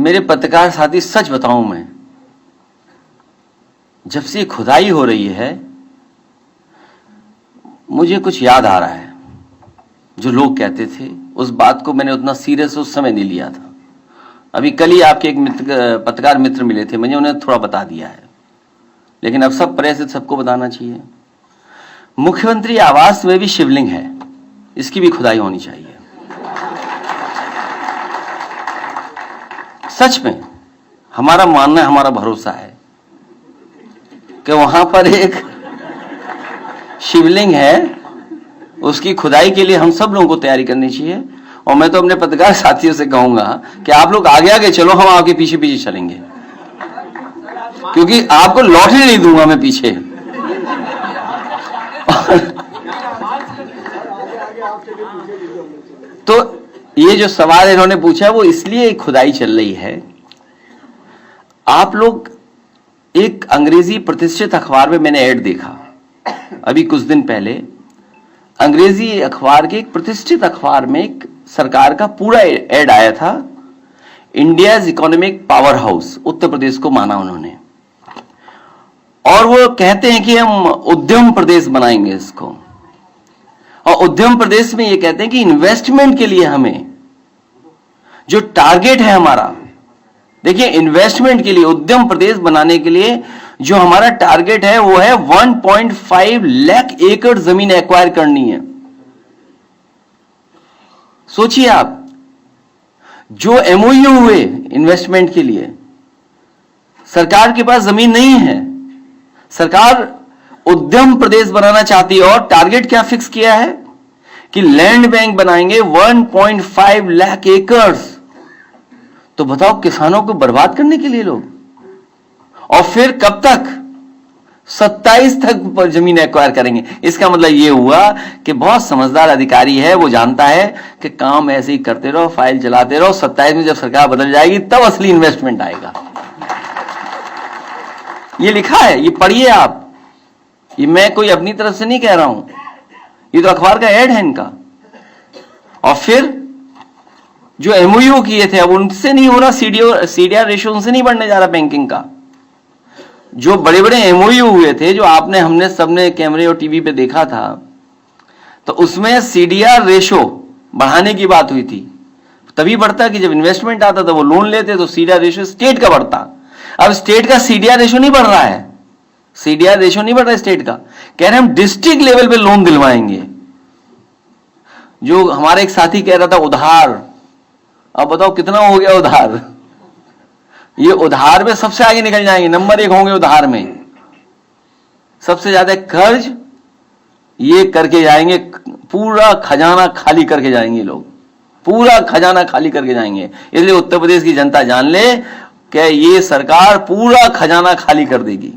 मेरे पत्रकार साथी, सच बताऊं मैं, जब से खुदाई हो रही है मुझे कुछ याद आ रहा है। जो लोग कहते थे उस बात को मैंने उतना सीरियस उस समय नहीं लिया था। अभी कल ही आपके एक पत्रकार मित्र मिले थे, मैंने उन्हें थोड़ा बता दिया है, लेकिन अब सब प्रेस से सबको बताना चाहिए। मुख्यमंत्री आवास में भी शिवलिंग है, इसकी भी खुदाई होनी चाहिए। सच में हमारा मानना है, हमारा भरोसा है कि वहां पर एक शिवलिंग है, उसकी खुदाई के लिए हम सब लोगों को तैयारी करनी चाहिए। और मैं तो अपने पत्रकार साथियों से कहूंगा कि आप लोग आगे आगे चलो, हम आपके पीछे पीछे चलेंगे, क्योंकि आपको लॉटरी नहीं दूंगा मैं पीछे। तो ये जो सवाल इन्होंने पूछा वो इसलिए खुदाई चल रही है। आप लोग, एक अंग्रेजी प्रतिष्ठित अखबार में मैंने ऐड देखा अभी कुछ दिन पहले, अंग्रेजी अखबार के एक प्रतिष्ठित अखबार में एक सरकार का पूरा ऐड आया था। India's economic power house, Uttar Pradesh को माना उन्होंने, और वो कहते हैं कि हम उद्यम प्रदेश बनाएंगे इसको। और उद्यम प्रदेश में ये कहते हैं कि इन्वेस्टमेंट के लिए हमें जो टारगेट है हमारा, देखिए इन्वेस्टमेंट के लिए, उद्यम प्रदेश बनाने के लिए जो हमारा टारगेट है वो है 1.5 लाख एकड़ जमीन एक्वायर करनी है। सोचिए आप, जो एमओयू हुए इन्वेस्टमेंट के लिए, सरकार के पास जमीन नहीं है, सरकार उद्यम प्रदेश बनाना चाहती है, और टारगेट क्या फिक्स किया है कि लैंड बैंक बनाएंगे 1.5 लाख एकड़। तो बताओ, किसानों को बर्बाद करने के लिए लोग, और फिर कब तक? 27 तक पर जमीन एक्वायर करेंगे। इसका मतलब यह हुआ कि बहुत समझदार अधिकारी है, वो जानता है कि काम ऐसे ही करते रहो, फाइल चलाते रहो, 27 में जब सरकार बदल जाएगी तब असली इन्वेस्टमेंट आएगा। ये लिखा है, ये पढ़िए आप, ये मैं कोई अपनी तरफ से नहीं कह रहा हूं, ये तो अखबार का ऐड है इनका। और फिर जो एमओयू किए थे अब उनसे नहीं हो रहा, सीडीआर रेशियो उनसे नहीं बढ़ने जा रहा बैंकिंग का। जो बड़े बड़े एमओयू हुए थे, जो आपने हमने सबने कैमरे और टीवी पे देखा था, तो उसमें सीडीआर रेशियो बढ़ाने की बात हुई थी। तभी बढ़ता कि जब इन्वेस्टमेंट आता था, वो लोन लेते तो सीडीआर रेशियो स्टेट का बढ़ता। अब स्टेट का सीडीआर रेशियो नहीं बढ़ रहा है, सीडीआर रेशियो नहीं बढ़ रहा है स्टेट का। कह रहे हम डिस्ट्रिक्ट लेवल पे लोन दिलवाएंगे। जो हमारे एक साथी कह रहा था उधार, अब बताओ कितना हो गया उधार। ये उधार में सबसे आगे निकल जाएंगे, नंबर 1 होंगे उधार में, सबसे ज्यादा कर्ज ये करके जाएंगे, पूरा खजाना खाली करके जाएंगे लोग, पूरा खजाना खाली करके जाएंगे। इसलिए उत्तर प्रदेश की जनता जान ले कि ये सरकार पूरा खजाना खाली कर देगी।